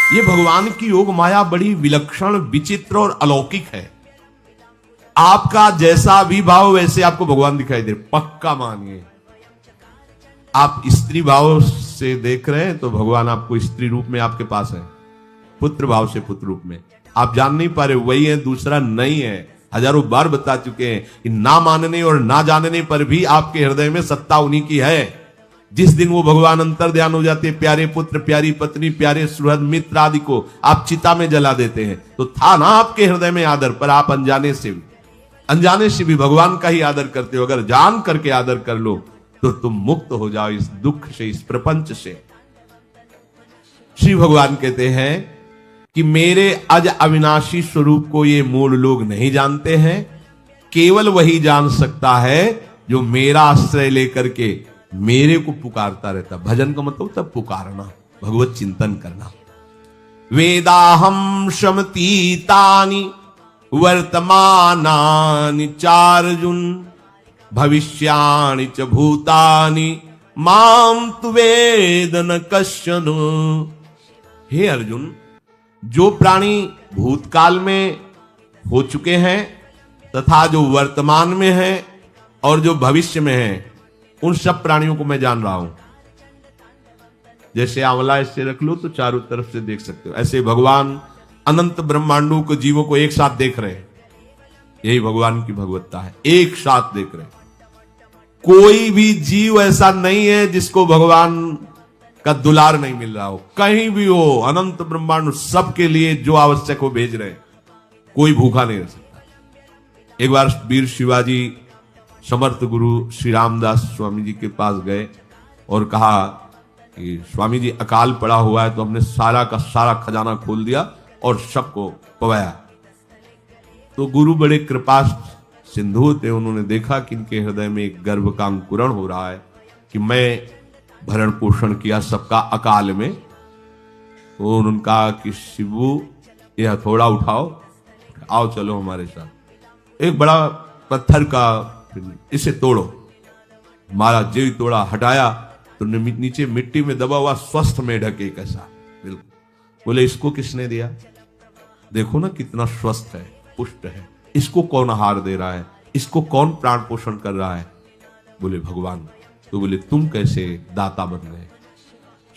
ये भगवान की योग माया बड़ी विलक्षण, विचित्र और अलौकिक है। आपका जैसा भी भाव वैसे आपको भगवान दिखाई दे, पक्का मानिए। आप स्त्री भाव से देख रहे हैं तो भगवान आपको स्त्री रूप में आपके पास है, पुत्र भाव से पुत्र रूप में आप जान नहीं पा रहे, वही है, दूसरा नहीं है। हजारों बार बता चुके हैं कि ना मानने और ना जानने पर भी आपके हृदय में सत्ता उन्हीं की है। जिस दिन वो भगवान अंतर ध्यान हो जाते हैं, प्यारे पुत्र, प्यारी पत्नी, प्यारे सुहृद मित्र आदि को आप चिता में जला देते हैं, तो था ना आपके हृदय में आदर, पर आप अनजाने से भी भगवान का ही आदर करते हो। अगर जान करके आदर कर लो तो तुम मुक्त हो जाओ इस दुख से, इस प्रपंच से। श्री भगवान कहते हैं कि मेरे अज अविनाशी स्वरूप को ये मूल लोग नहीं जानते हैं, केवल वही जान सकता है जो मेरा आश्रय लेकर के मेरे को पुकारता रहता। भजन का मतलब तब पुकारना, भगवत चिंतन करना। वेदाहम शमतीतानि वर्तमानानि चार्जुन भविष्याणि च भूतानि माम तु वेद न कश्चन। हे अर्जुन, जो प्राणी भूतकाल में हो चुके हैं तथा जो वर्तमान में है और जो भविष्य में है, उन सब प्राणियों को मैं जान रहा हूं। जैसे आंवला इससे रख लो तो चारों तरफ से देख सकते हो, ऐसे भगवान अनंत ब्रह्मांडों को, जीवों को एक साथ देख रहे हैं। यही भगवान की भगवत्ता है, एक साथ देख रहे हैं। कोई भी जीव ऐसा नहीं है जिसको भगवान का दुलार नहीं मिल रहा हो, कहीं भी हो, अनंत ब्रह्मांड सबके लिए जो आवश्यक हो भेज रहे हैं, कोई भूखा नहीं रह सकता। एक बार वीर शिवाजी समर्थ गुरु श्री रामदास स्वामी जी के पास गए और कहा कि स्वामी जी अकाल पड़ा हुआ है, तो हमने सारा का सारा खजाना खोल दिया और सबको पवाया। तो गुरु बड़े कृपा सिंधु थे, उन्होंने देखा कि इनके हृदय में एक गर्व का अंकुरण हो रहा है कि मैं भरण पोषण किया सबका अकाल में। तो उन्होंने कहा कि शिवू ये हथौड़ा उठाओ, आओ चलो हमारे साथ। एक बड़ा पत्थर का, इसे तोड़ो। मारा, जेई तोड़ा, हटाया तो नीचे मिट्टी में दबा हुआ स्वस्थ मेढक एक ऐसा, बिल्कुल। बोले इसको किसने दिया? देखो ना कितना स्वस्थ है, पुष्ट है, इसको कौन आहार दे रहा है, इसको कौन प्राण पोषण कर रहा है? बोले भगवान। तो बोले तुम कैसे दाता बन गए?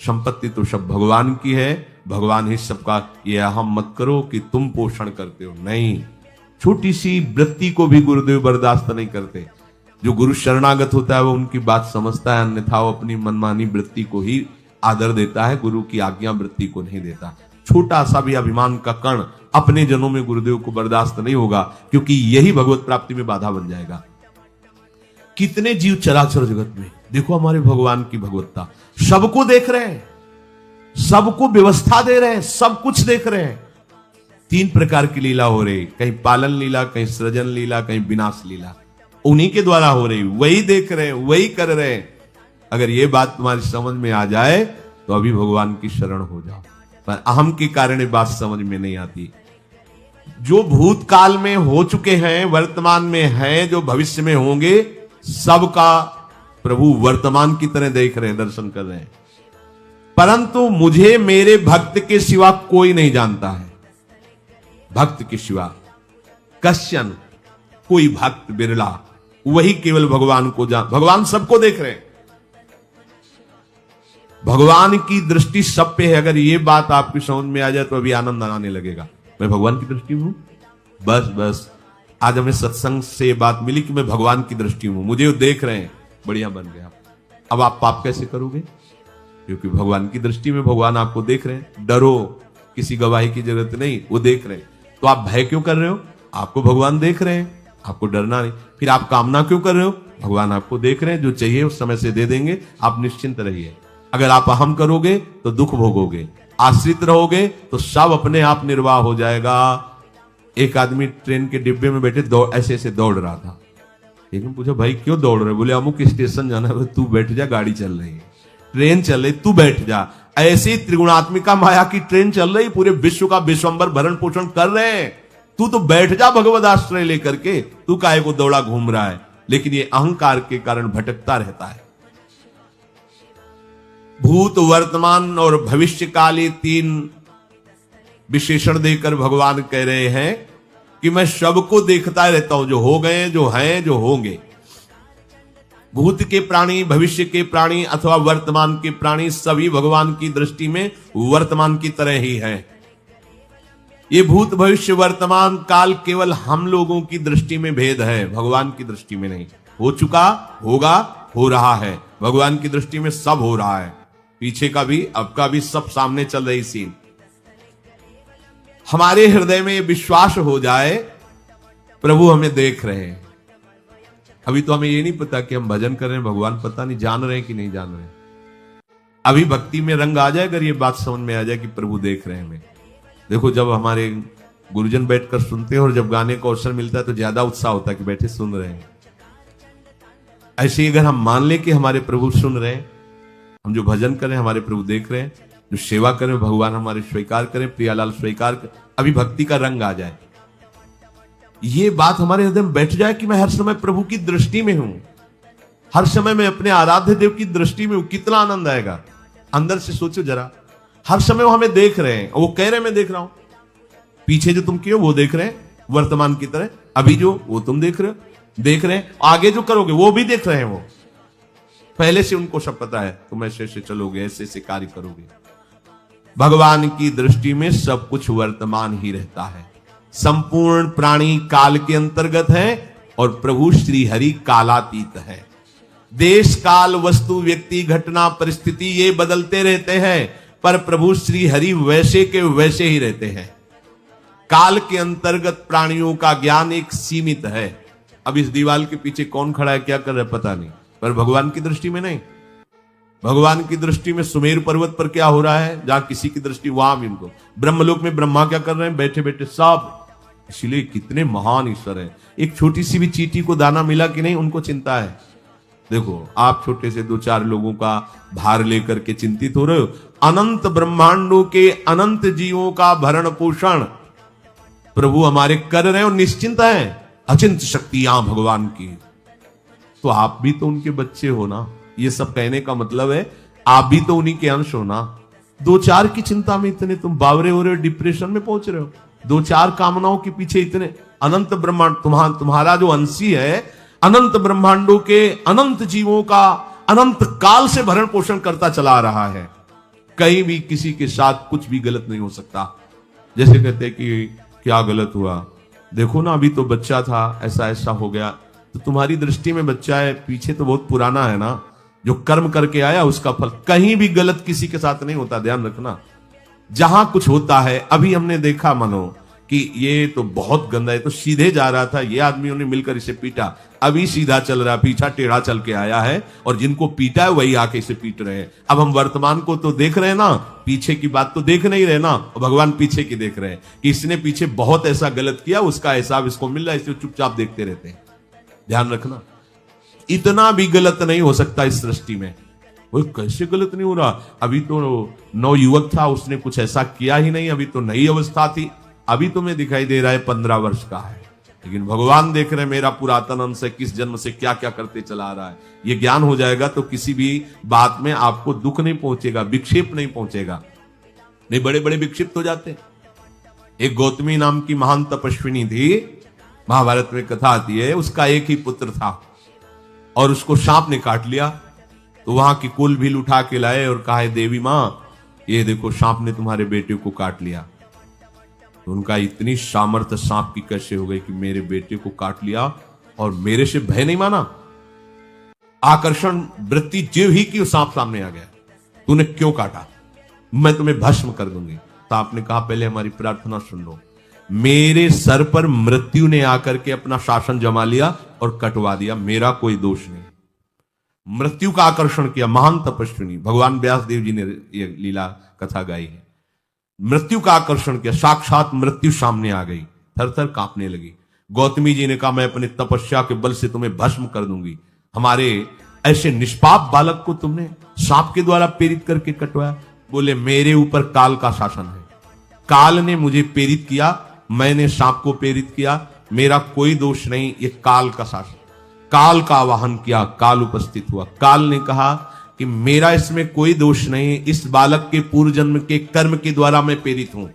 संपत्ति तो सब भगवान की है, भगवान ही सबका, ये अहम मत करो कि तुम पोषण करते हो। नहीं, छोटी सी वृत्ति को भी गुरुदेव बर्दाश्त नहीं करते। जो गुरु शरणागत होता है वो उनकी बात समझता है, अन्यथा वो अपनी मनमानी वृत्ति को ही आदर देता है, गुरु की आज्ञा वृत्ति को नहीं देता। छोटा सा भी अभिमान का कण अपने जनों में गुरुदेव को बर्दाश्त नहीं होगा, क्योंकि यही भगवत प्राप्ति में बाधा बन जाएगा। कितने जीव चराचर जगत में, देखो हमारे भगवान की भगवत्ता, सबको देख रहे हैं, सबको व्यवस्था दे रहे हैं, सब कुछ देख रहे हैं। 3 प्रकार की लीला हो रही, कहीं पालन लीला, कहीं सृजन लीला, कहीं विनाश लीला, उन्हीं के द्वारा हो रही, वही देख रहे हैं, वही कर रहे हैं। अगर ये बात तुम्हारी समझ में आ जाए तो अभी भगवान की शरण हो जाओ, पर अहम के कारण ये बात समझ में नहीं आती। जो भूतकाल में हो चुके हैं, वर्तमान में हैं, जो भविष्य में होंगे, सबका प्रभु वर्तमान की तरह देख रहे हैं, दर्शन कर रहे हैं। परंतु मुझे मेरे भक्त के सिवा कोई नहीं जानता है। भक्त के सिवा कश्चन, कोई भक्त बिरला, वही केवल भगवान को भगवान सबको देख रहे हैं, भगवान की दृष्टि सब पे है। अगर ये बात आपकी समझ में आ जाए तो अभी आनंद आने लगेगा। मैं भगवान की दृष्टि में हूं, बस आज हमें सत्संग से बात मिली कि मैं भगवान की दृष्टि में हूं, मुझे वो देख रहे हैं, बढ़िया बन गया। अब आप पाप कैसे करोगे? क्योंकि भगवान की दृष्टि में भगवान आपको देख रहे हैं। डरो, किसी गवाही की जरूरत नहीं, वो देख रहे हैं। तो आप भय क्यों कर रहे हो? आपको भगवान देख रहे हैं, आपको डरना नहीं। फिर आप कामना क्यों कर रहे हो? भगवान आपको देख रहे हैं, जो चाहिए उस समय से दे देंगे, आप निश्चिंत रहिए। अगर आप अहम करोगे तो दुख भोगोगे, आश्रित रहोगे तो सब अपने आप निर्वाह हो जाएगा। एक आदमी ट्रेन के डिब्बे में बैठे ऐसे ऐसे दौड़ रहा था। लेकिन पूछा भाई क्यों दौड़ रहे? बोले अमुक स्टेशन जाना है। तू बैठ जा, गाड़ी चल रही है, ट्रेन चल रही, तू बैठ जा। ऐसी त्रिगुणात्मिका माया की ट्रेन चल रही, पूरे विश्व का विश्वंबर भरण पोषण कर रहे हैं, तू तो बैठ जा भगवद आश्रय लेकर के। तू काहे को दौड़ा घूम रहा है? लेकिन ये अहंकार के कारण भटकता रहता है। भूत, वर्तमान और भविष्य काल, ये 3 विशेषण देकर भगवान कह रहे हैं कि मैं सबको देखता रहता हूं, जो हो गए, जो हैं, जो होंगे। भूत के प्राणी, भविष्य के प्राणी अथवा वर्तमान के प्राणी सभी भगवान की दृष्टि में वर्तमान की तरह ही हैं। ये भूत, भविष्य, वर्तमान काल केवल हम लोगों की दृष्टि में भेद है, भगवान की दृष्टि में नहीं। हो चुका, होगा, हो रहा है, भगवान की दृष्टि में सब हो रहा है। पीछे का भी, अब का भी, सब सामने चल रही सीन। हमारे हृदय में ये विश्वास हो जाए प्रभु हमें देख रहे हैं। अभी तो हमें ये नहीं पता कि हम भजन कर रहे हैं, भगवान पता नहीं जान रहे हैं कि नहीं जान रहे हैं। अभी भक्ति में रंग आ जाए, अगर ये बात समझ में आ जाए कि प्रभु देख रहे हैं हमें। देखो, जब हमारे गुरुजन बैठकर सुनते हैं और जब गाने का अवसर मिलता है तो ज्यादा उत्साह होता है कि बैठे सुन रहे हैं। ऐसे ही अगर हम मान ले कि हमारे प्रभु सुन रहे हैं, हम जो भजन करें हमारे प्रभु देख रहे हैं, जो सेवा करें भगवान हमारे स्वीकार करें, प्रियालाल स्वीकार करें, अभी भक्ति का रंग आ जाए, ये बात हमारे हृदय में बैठ जाए कि मैं हर समय प्रभु की दृष्टि में हूं, हर समय मैं अपने आराध्य देव की दृष्टि में हूं, कितना आनंद आएगा। अंदर से सोचो जरा, हर समय वो हमें देख रहे हैं, वो कह रहे हैं मैं देख रहा हूं। पीछे जो तुम किए वो देख रहे हैं वर्तमान की तरह, अभी जो वो तुम देख रहे हो, देख रहे हैं, आगे जो करोगे वो भी देख रहे हैं। वो पहले से उनको सब पता है, तुम ऐसे ऐसे चलोगे, ऐसे ऐसे कार्य करोगे। भगवान की दृष्टि में सब कुछ वर्तमान ही रहता है। संपूर्ण प्राणी काल के अंतर्गत है और प्रभु श्री हरि कालातीत है। देश, काल, वस्तु, व्यक्ति, घटना, परिस्थिति ये बदलते रहते हैं, पर प्रभु श्री हरि वैसे के वैसे ही रहते हैं। काल के अंतर्गत प्राणियों का ज्ञान एक सीमित है। अब इस दीवार के पीछे कौन खड़ा है, क्या कर रहा है, पता नहीं, पर भगवान की दृष्टि में नहीं। भगवान की दृष्टि में सुमेर पर्वत पर क्या हो रहा है, जहां किसी की दृष्टि, वहां भी उनको, ब्रह्मलोक में ब्रह्मा क्या कर रहे हैं, बैठे बैठे सब। इसलिए कितने महान ईश्वर हैं। एक छोटी सी भी चींटी को दाना मिला कि नहीं, उनको चिंता है। देखो, आप छोटे से 2-4 लोगों का भार लेकर के चिंतित हो रहे हो, अनंत ब्रह्मांडों के अनंत जीवों का भरण पोषण प्रभु हमारे कर रहे हैं और निश्चिंत है। अचिंत शक्तियां भगवान की, तो आप भी तो उनके बच्चे हो ना। ये सब कहने का मतलब है आप भी तो उन्हीं के अंश हो ना। 2-4 की चिंता में इतने तुम बावरे हो रहे हो, डिप्रेशन में पहुंच रहे हो। 2-4 कामनाओं के पीछे इतने, अनंत ब्रह्मांड तुम्हारा जो अंशी है, अनंत ब्रह्मांडों के अनंत जीवों का अनंत काल से भरण पोषण करता चला रहा है। कहीं भी किसी के साथ कुछ भी गलत नहीं हो सकता। जैसे कहते हैं कि क्या गलत हुआ, देखो ना अभी तो बच्चा था, ऐसा ऐसा हो गया, तो तुम्हारी दृष्टि में बच्चा है, पीछे तो बहुत पुराना है ना, जो कर्म करके आया उसका फल। कहीं भी गलत किसी के साथ नहीं होता, ध्यान रखना। जहां कुछ होता है, अभी हमने देखा मानो कि ये तो बहुत गंदा है, तो सीधे जा रहा था, ये आदमियों ने मिलकर इसे पीटा, अभी सीधा चल रहा, पीछा टेढ़ा चल के आया है, और जिनको पीटा है वही आके इसे पीट रहे हैं। अब हम वर्तमान को तो देख रहे हैं ना, पीछे की बात तो देख नहीं रहे ना, और भगवान पीछे की देख रहे हैं कि इसने पीछे बहुत ऐसा गलत किया, उसका हिसाब इसको मिल रहा है, इसे चुपचाप देखते रहते हैं। ध्यान रखना, इतना भी गलत नहीं हो सकता इस सृष्टि में। वो कैसे गलत नहीं हो रहा, अभी तो नवयुवक था, उसने कुछ ऐसा किया ही नहीं, अभी तो नई अवस्था थी, अभी तुम्हें दिखाई दे रहा है 15 वर्ष का है, लेकिन भगवान देख रहे हैं मेरा पुरातन अंश है, किस जन्म से क्या क्या करते चला आ रहा है। ये ज्ञान हो जाएगा तो किसी भी बात में आपको दुख नहीं पहुंचेगा, विक्षेप नहीं पहुंचेगा। नहीं, बड़े बड़े विक्षिप्त हो जाते हैं। एक गौतमी नाम की महान तपस्विनी थी, महाभारत में कथा आती है, उसका एक ही पुत्र था और उसको सांप ने काट लिया। तो वहां की कुल भील उठा के लाए और कहा, देवी मां, ये देखो सांप ने तुम्हारे बेटे को काट लिया। तो उनका इतनी सामर्थ्य सांप की कैसे हो गई कि मेरे बेटे को काट लिया और मेरे से भय नहीं माना। आकर्षण वृत्ति जीव ही की सांप सामने आ गया, तूने क्यों काटा, मैं तुम्हें भस्म कर दूंगी। तो आपने कहा, पहले हमारी प्रार्थना सुन लो। मेरे सर पर मृत्यु ने आकर के अपना शासन जमा लिया और कटवा दिया, मेरा कोई दोष नहीं। मृत्यु का आकर्षण किया, महान तपस्विनी, भगवान व्यास देव जी ने यह लीला कथा गाई है। मृत्यु का आकर्षण किया, साक्षात मृत्यु सामने आ गई, थर थर कांपने लगी। गौतमी जी ने कहा, मैं अपने तपस्या के बल से तुम्हें भस्म कर दूंगी। हमारे ऐसे निष्पाप बालक को तुमने सांप के द्वारा प्रेरित करके कटवाया। बोले, मेरे ऊपर काल का शासन है, काल ने मुझे प्रेरित किया, मैंने सांप को प्रेरित किया, मेरा कोई दोष नहीं, ये काल का शासन। काल का आवाहन किया, काल उपस्थित हुआ। काल ने कहा कि मेरा इसमें कोई दोष नहीं, इस बालक के पूर्व जन्म के कर्म के द्वारा मैं प्रेरित हूं।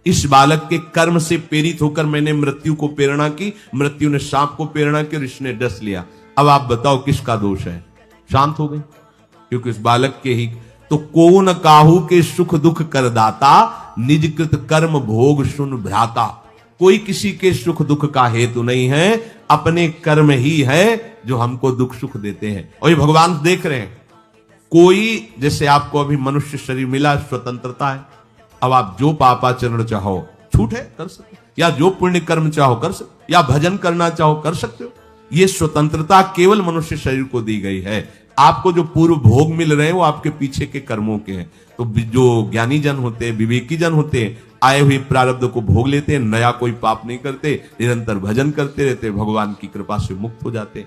इस बालक के कर्म से प्रेरित होकर मैंने मृत्यु को प्रेरणा की, मृत्यु ने सांप को प्रेरणा की और इसने डस लिया। अब आप बताओ किसका दोष है? शांत हो गई, क्योंकि उस बालक के ही। तो को न काहू के सुख दुख कर दाता, निज कृत कर्म भोग सुन भ्राता। कोई किसी के सुख दुख का हेतु नहीं है, अपने कर्म ही है जो हमको दुख सुख देते हैं। और ये भगवान देख रहे हैं। कोई, जैसे आपको अभी मनुष्य शरीर मिला, स्वतंत्रता है। अब आप जो पापाचरण चाहो, छूट है, कर सकते, या जो पुण्य कर्म चाहो कर सकते, या भजन करना चाहो कर सकते हो। ये स्वतंत्रता केवल मनुष्य शरीर को दी गई है। आपको जो पूर्व भोग मिल रहे हैं वो आपके पीछे के कर्मों के हैं। तो जो ज्ञानी जन होते हैं, विवेकी जन होते हैं, आए हुए प्रारब्ध को भोग लेते हैं, नया कोई पाप नहीं करते, निरंतर भजन करते रहते, भगवान की कृपा से मुक्त हो जाते हैं।